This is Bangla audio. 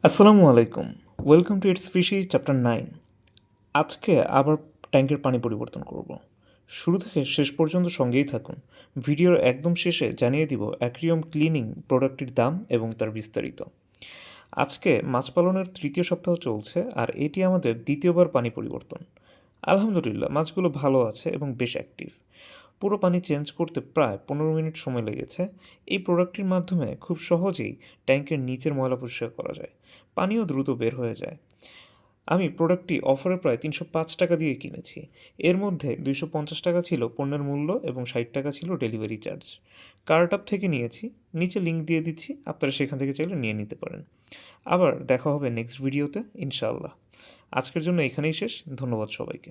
আসসালামু আলাইকুম। Welcome to its fishy chapter 9। আজকে আবার ট্যাঙ্কের পানি পরিবর্তন করব। শুরু থেকে শেষ পর্যন্ত সঙ্গেই থাকুন। ভিডিওর একদম শেষে জানিয়ে দিব অ্যাকুয়ারিয়াম ক্লিনিং প্রোডাক্টটির দাম এবং তার বিস্তারিত। আজকে মাছ পালনের তৃতীয় সপ্তাহ চলছে আর এটি আমাদের দ্বিতীয়বার পানি পরিবর্তন। আলহামদুলিল্লাহ মাছগুলো ভালো আছে এবং বেশ অ্যাক্টিভ। পুরো পানি চেঞ্জ করতে প্রায় 15 মিনিট সময় লেগেছে। এই প্রোডাক্টটির মাধ্যমে খুব সহজেই ট্যাঙ্কের নিচের ময়লা পরিষ্কার করা যায়, পানিও দ্রুত বের হয়ে যায়। আমি প্রোডাক্টটি অফারে প্রায় 305 টাকা দিয়ে কিনেছি। এর মধ্যে 250 টাকা ছিল পণ্যের মূল্য এবং 60 টাকা ছিল ডেলিভারি চার্জ। কার্টআপ থেকে নিয়েছি, নিচে লিঙ্ক দিয়ে দিচ্ছি, আপনারা সেখান থেকে চাইলে নিয়ে নিতে পারেন। আবার দেখা হবে নেক্সট ভিডিওতে ইনশাআল্লাহ। আজকের জন্য এখানেই শেষ। ধন্যবাদ সবাইকে।